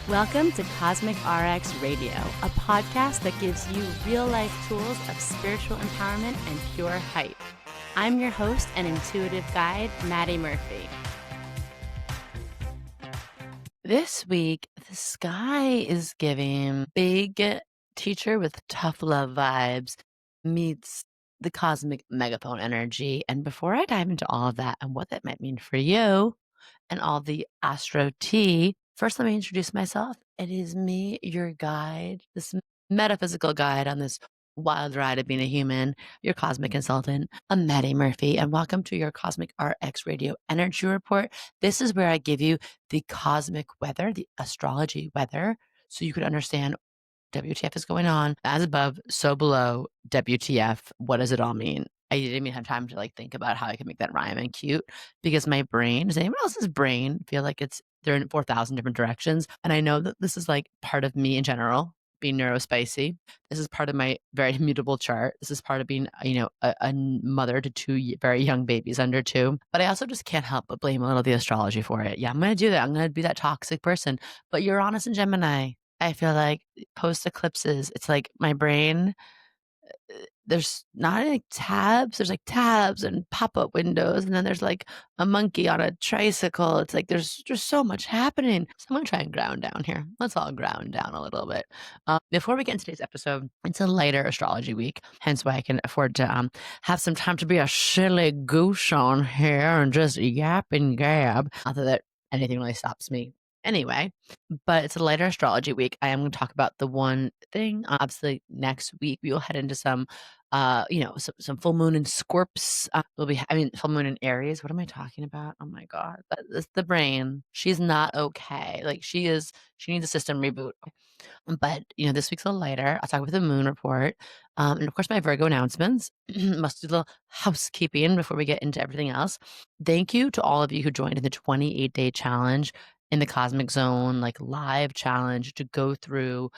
Welcome to Cosmic RX Radio, a podcast that gives you real-life tools of spiritual empowerment and pure hype. I'm your host and intuitive guide, Madi Murphy. This week, the sky is giving big teacher with tough love vibes meets the cosmic megaphone energy. And before I dive into all of that and what that might mean for you and all the astro tea, first let me introduce myself. It is me, your guide, this metaphysical guide on this wild ride of being a human, your cosmic consultant. I'm Madi Murphy, and welcome to your Cosmic RX Radio Energy Report. This is where I give you the cosmic weather, the astrology weather, so you could understand WTF is going on, as above, so below, WTF. What does it all mean? I didn't even have time to think about how I could make that rhyme and cute because my brain, does anyone else's brain feel like they're in 4,000 different directions? And I know that this is part of me in general, being neurospicy. This is part of my very immutable chart. This is part of being, a mother to two very young babies under 2. But I also just can't help but blame a little of the astrology for it. Yeah, I'm going to do that. I'm going to be that toxic person. But Uranus and Gemini, I feel like post eclipses, it's like my brain, there's not any tabs. There's tabs and pop-up windows. And then there's a monkey on a tricycle. It's there's just so much happening. So I'm going to try and ground down here. Let's all ground down a little bit. Before we get into today's episode, it's a lighter astrology week. Hence why I can afford to have some time to be a silly goose on here and just yap and gab. Not that anything really stops me anyway, but it's a lighter astrology week. I am going to talk about the one thing. Obviously, next week we will head into some full moon in Scorps. Full moon in Aries. What am I talking about? Oh my God. That's the brain. She's not okay. She needs a system reboot. But, this week's a little lighter. I'll talk about the moon report. And of course, my Virgo announcements. Must do a little housekeeping before we get into everything else. Thank you to all of you who joined in the 28-day challenge in the Cosmic Zone, live challenge to go through.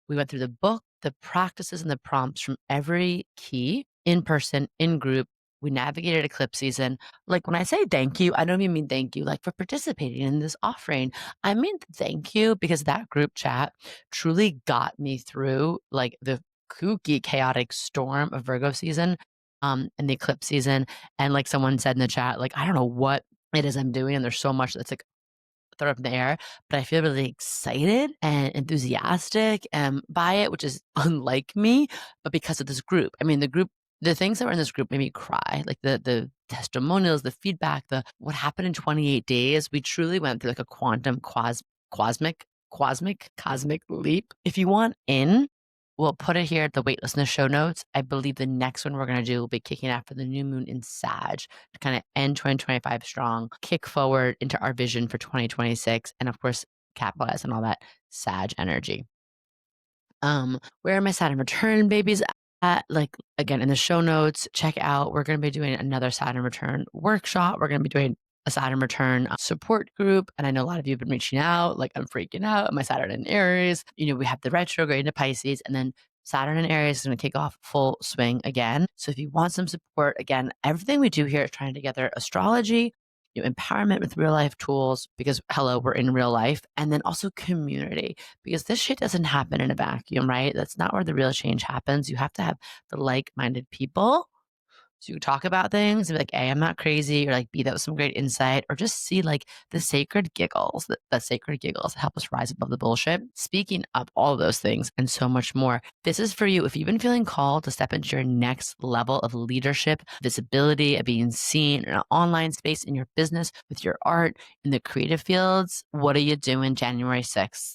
We went through the book, the practices, and the prompts from every key in person, in group. We navigated eclipse season. When I say thank you, I don't even mean thank you for participating in this offering. I mean thank you because that group chat truly got me through the kooky, chaotic storm of Virgo season and the eclipse season. And someone said in the chat, I don't know what it is I'm doing. And there's so much that's throw up in the air, but I feel really excited and enthusiastic by it, which is unlike me, but because of this group. I mean, the things that were in this group made me cry, the testimonials, the feedback, what happened in 28 days. We truly went through a quantum cosmic leap. If you want in, we'll put it here at the waitlist in the show notes. I believe the next one we're going to do will be kicking after the new moon in Sag to kind of end 2025 strong, kick forward into our vision for 2026, and of course, capitalize on all that Sag energy. Where are my Saturn return babies at? Again, in the show notes, check out, we're going to be doing another Saturn return workshop. We're going to be doing a Saturn return support group. And I know a lot of you have been reaching out, I'm freaking out. My Saturn in Aries, we have the retrograde into Pisces, and then Saturn in Aries is going to kick off full swing again. So if you want some support, again, everything we do here is trying to gather astrology, empowerment with real life tools, because hello, we're in real life, and then also community, because this shit doesn't happen in a vacuum, right? That's not where the real change happens. You have to have the like-minded people. So you talk about things and be hey, I'm not crazy, or B, that was some great insight, or just see the sacred giggles, the sacred giggles that help us rise above the bullshit. Speaking of all of those things and so much more, this is for you. If you've been feeling called to step into your next level of leadership, visibility, of being seen in an online space, in your business, with your art, in the creative fields, what are you doing January 9th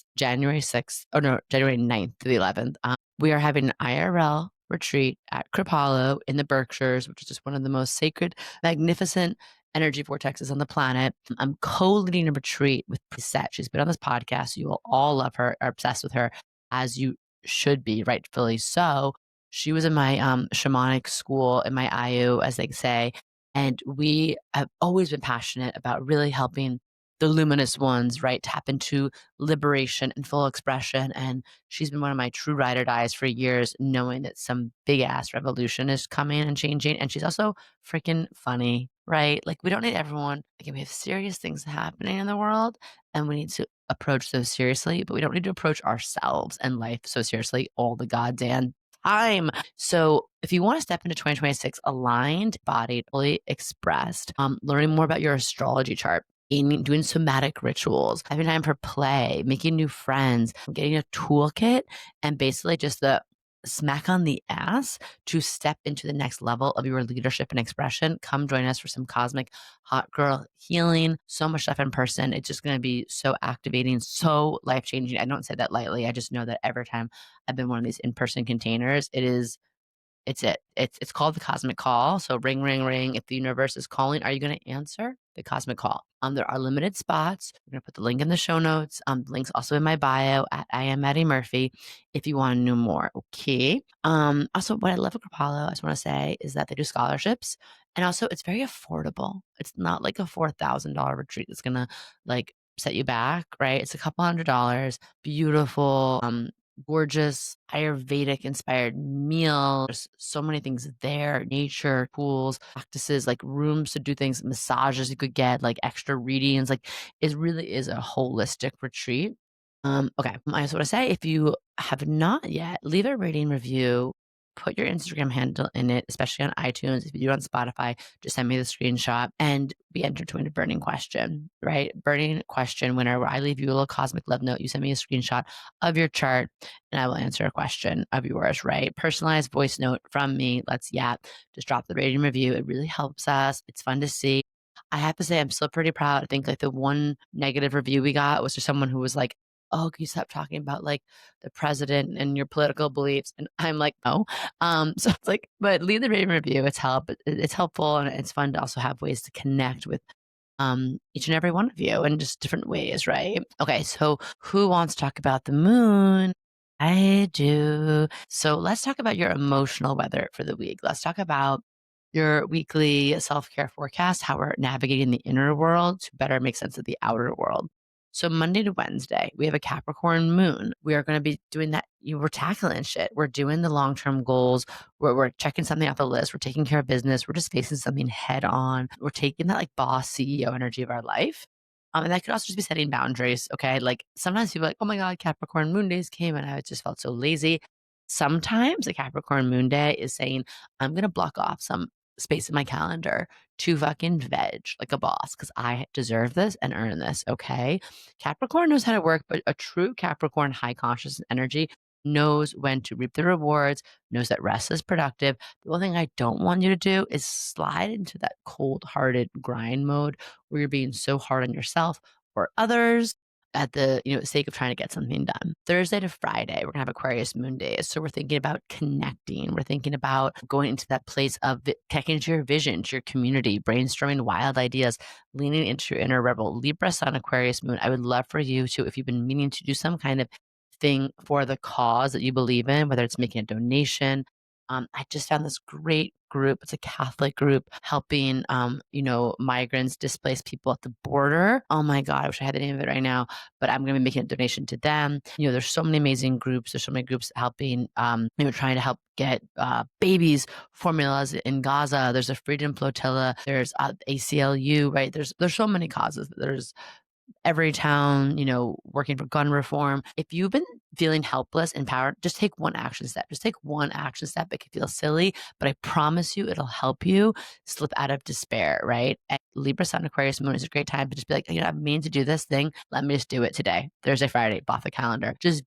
to the 11th? We are having an IRL retreat at Kripalu in the Berkshires, which is just one of the most sacred, magnificent energy vortexes on the planet. I'm co-leading a retreat with Preset. She's been on this podcast. You will all love her, are obsessed with her, as you should be, rightfully so. She was in my shamanic school, in my IU, as they say, and we have always been passionate about really helping the luminous ones, right, tap into liberation and full expression. And she's been one of my true ride or dies for years, knowing that some big ass revolution is coming and changing. And she's also freaking funny, right? We don't need everyone. Again, we have serious things happening in the world, and we need to approach so seriously, but we don't need to approach ourselves and life so seriously all the goddamn time. So if you want to step into 2026 aligned, bodied, fully expressed, learning more about your astrology chart, doing somatic rituals, having time for play, making new friends, getting a toolkit, and basically just the smack on the ass to step into the next level of your leadership and expression, come join us for some cosmic hot girl healing. So much stuff in person. It's just going to be so activating, so life changing. I don't say that lightly. I just know that every time I've been one of these in person containers, it's called the cosmic call. So ring, ring, ring. If the universe is calling, are you going to answer the cosmic call? There are limited spots. We're going to put the link in the show notes. The link's also in my bio at I am Madi Murphy if you want to know more. Okay. Also, what I love about Apollo, I just want to say, is that they do scholarships. And also it's very affordable. It's not like a $4,000 retreat that's gonna like set you back, right? It's a couple $100, beautiful, gorgeous Ayurvedic inspired meal. There's so many things there, nature, pools, practices, like rooms to do things, massages you could get, like extra readings. Like it really is a holistic retreat. Okay. I just want to say if you have not yet, leave a rating review, put your Instagram handle in it, especially on iTunes. If you do on Spotify, just send me the screenshot and be entered to win a burning question, right? Burning question winner, where I leave you a little cosmic love note. You send me a screenshot of your chart and I will answer a question of yours, right? Personalized voice note from me. Let's yap. Just drop the rating review. It really helps us. It's fun to see. I have to say, I'm still pretty proud. I think like the one negative review we got was just someone who was like, oh, can you stop talking about like the president and your political beliefs? And I'm like, no. So it's like, but leave the rating review. It's helpful and it's fun to also have ways to connect with each and every one of you in just different ways, right? Okay, so who wants to talk about the moon? I do. So let's talk about your emotional weather for the week. Let's talk about your weekly self care forecast, how we're navigating the inner world to better make sense of the outer world. So Monday to Wednesday, we have a Capricorn moon. We are going to be doing that. We're tackling shit. We're doing the long term goals. We're checking something off the list. We're taking care of business. We're just facing something head on. We're taking that like boss CEO energy of our life. And that could also just be setting boundaries. Okay. Like sometimes people are like, oh my God, Capricorn moon days came and I just felt so lazy. Sometimes a Capricorn moon day is saying, I'm going to block off some space in my calendar to fucking veg like a boss because I deserve this and earn this. Okay. Capricorn knows how to work, but a true Capricorn high conscious energy knows when to reap the rewards, knows that rest is productive. The one thing I don't want you to do is slide into that cold hearted grind mode where you're being so hard on yourself or others at the sake of trying to get something done. Thursday to Friday, we're gonna have Aquarius moon days. So we're thinking about connecting. We're thinking about going into that place of checking into your vision, to your community, brainstorming wild ideas, leaning into your inner rebel. Libra Sun, Aquarius moon. I would love for you to, if you've been meaning to do some kind of thing for the cause that you believe in, whether it's making a donation. I just found this great group. It's a Catholic group helping, migrants, displaced people at the border. Oh my God, I wish I had the name of it right now, but I'm going to be making a donation to them. There's so many amazing groups. There's so many groups helping, trying to help get babies formulas in Gaza. There's a Freedom Flotilla. There's ACLU, right? There's so many causes. There's every town, working for gun reform. If you've been feeling helpless, empowered, just take one action step. Just take one action step. It can feel silly, but I promise you it'll help you slip out of despair, right? And Libra Sun Aquarius Moon is a great time to just be like, I've mean to do this thing. Let me just do it today. Thursday, Friday, block the calendar. Just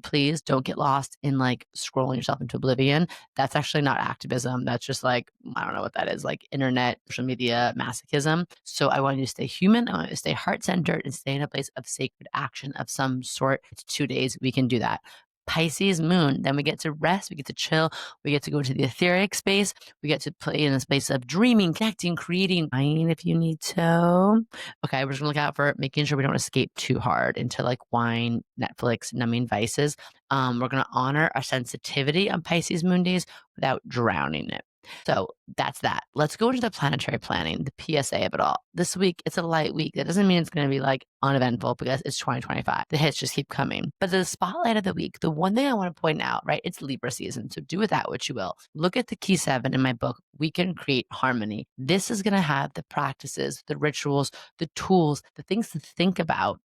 please don't get lost in like scrolling yourself into oblivion. That's actually not activism. That's just like, I don't know what that is, like internet, social media masochism. So I want you to stay human. I want you to stay heart centered and stay in a place of sacred action of some sort. It's 2 days. We can do that. Pisces moon, then we get to rest, we get to chill, we get to go into the etheric space, we get to play in a space of dreaming, connecting, creating, buying if you need to. Okay, we're just gonna look out for making sure we don't escape too hard into like wine, Netflix, numbing vices. We're gonna honor our sensitivity on Pisces moon days without drowning it. So that's that. Let's go into the planetary planning, the PSA of it all. This week, it's a light week. That doesn't mean it's going to be like uneventful because it's 2025. The hits just keep coming. But the spotlight of the week, the one thing I want to point out, right? It's Libra season. So do with that what you will. Look at the key 7 in my book, We Can Create Harmony. This is going to have the practices, the rituals, the tools, the things to think about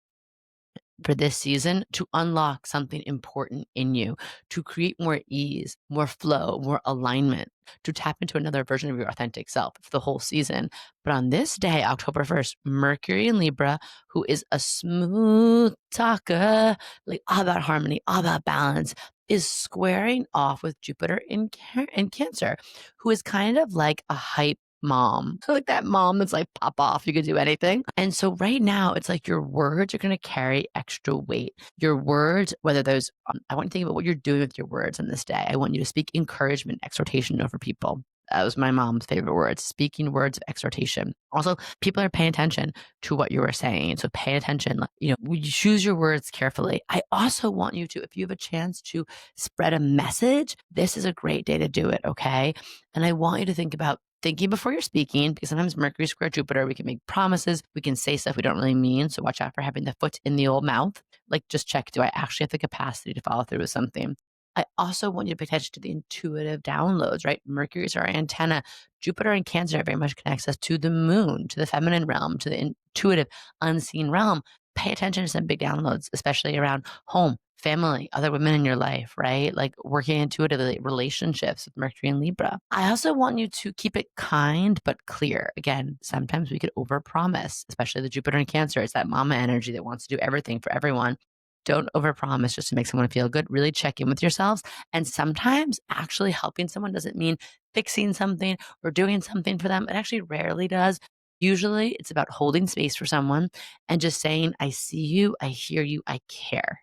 for this season to unlock something important in you, to create more ease, more flow, more alignment, to tap into another version of your authentic self for the whole season. But on this day, October 1st, Mercury in Libra, who is a smooth talker, like all about harmony, all about balance, is squaring off with Jupiter in Cancer, who is kind of like a hype mom. So like that mom that's like pop off, you could do anything. And so right now it's like your words are going to carry extra weight. Your words, whether those, I want you to think about what you're doing with your words on this day. I want you to speak encouragement, exhortation over people. That was my mom's favorite words, speaking words of exhortation. Also, people are paying attention to what you were saying. So pay attention, you choose your words carefully. I also want you to, if you have a chance to spread a message, this is a great day to do it. Okay. And I want you to think about thinking before you're speaking, because sometimes Mercury square Jupiter, we can make promises, we can say stuff we don't really mean. So watch out for having the foot in the old mouth. Like just check, do I actually have the capacity to follow through with something? I also want you to pay attention to the intuitive downloads, right? Mercury is our antenna. Jupiter and Cancer very much connects us to the moon, to the feminine realm, to the intuitive, unseen realm. Pay attention to some big downloads, especially around home, family, other women in your life, right? Like working intuitively, relationships with Mercury and Libra. I also want you to keep it kind but clear. Again, sometimes we could overpromise, especially the Jupiter and Cancer. It's that mama energy that wants to do everything for everyone. Don't overpromise just to make someone feel good. Really check in with yourselves. And sometimes actually helping someone doesn't mean fixing something or doing something for them. It actually rarely does. Usually it's about holding space for someone and just saying, I see you, I hear you, I care.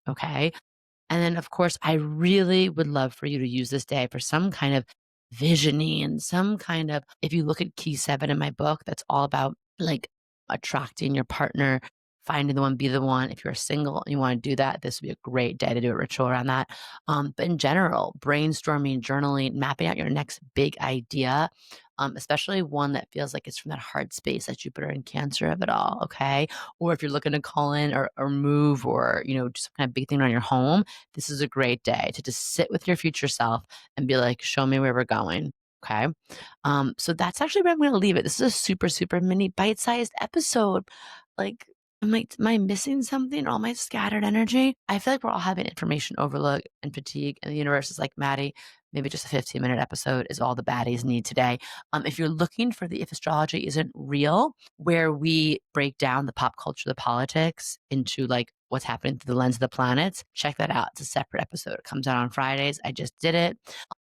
Okay. And then, of course, I really would love for you to use this day for some kind of visioning and some kind of, if you look at Key 7 in my book, that's all about like attracting your partner, finding the one, be the one. If you're single and you want to do that, this would be a great day to do a ritual around that. But in general, brainstorming, journaling, mapping out your next big idea, especially one that feels like it's from that heart space, that Jupiter and Cancer of it all. Okay. Or if you're looking to call in or move or, just some kind of big thing on your home, this is a great day to just sit with your future self and be like, show me where we're going. Okay. So that's actually where I'm going to leave it. This is a super, super mini bite-sized episode. Like, am I missing something? All my scattered energy? I feel like we're all having information overload and fatigue, and the universe is like, Maddie, maybe just a 15-minute episode is all the baddies need today. If you're looking for the If Astrology Isn't Real, where we break down the pop culture, the politics into like what's happening through the lens of the planets, check that out. It's a separate episode. It comes out on Fridays. I just did it.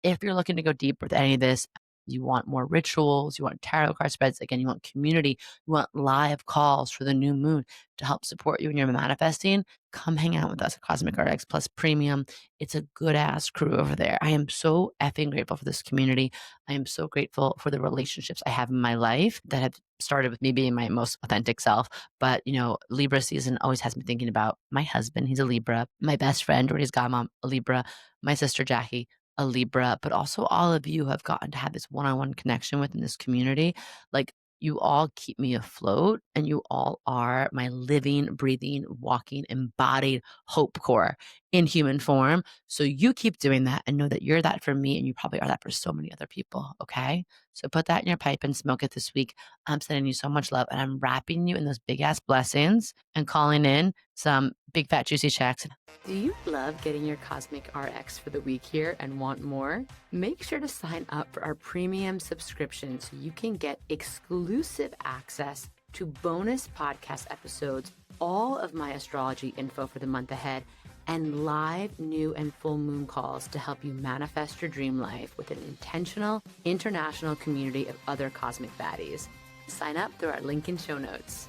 If you're looking to go deeper with any of this, you want more rituals, you want tarot card spreads, again, you want community, you want live calls for the new moon to help support you when you're manifesting, come hang out with us at Cosmic RX Plus Premium. It's a good ass crew over there. I am so effing grateful for this community. I am so grateful for the relationships I have in my life that have started with me being my most authentic self. But, Libra season always has me thinking about my husband. He's a Libra. My best friend, Jordy's godmom, a Libra. My sister, Jackie, a Libra, but also all of you have gotten to have this one-on-one connection within this community. Like you all keep me afloat and you all are my living, breathing, walking, embodied hope core in human form. So you keep doing that and know that you're that for me and you probably are that for so many other people. Okay. So put that in your pipe and smoke it this week. I'm sending you so much love and I'm wrapping you in those big ass blessings and calling in some big fat juicy checks. Do you love getting your Cosmic RX for the week here and want more? Make sure to sign up for our premium subscription so you can get exclusive access to bonus podcast episodes, all of my astrology info for the month ahead, and live new and full moon calls to help you manifest your dream life with an intentional international community of other cosmic baddies. Sign up through our link in show notes.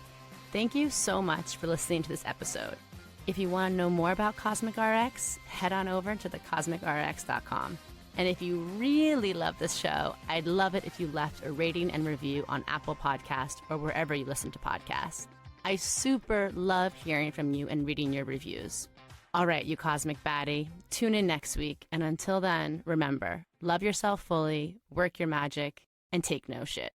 Thank you so much for listening to this episode. If you want to know more about Cosmic RX, head on over to thecosmicrx.com. And if you really love this show, I'd love it if you left a rating and review on Apple Podcast or wherever you listen to podcasts. I super love hearing from you and reading your reviews. All right, you cosmic baddie, tune in next week. And until then, remember, love yourself fully, work your magic, and take no shit.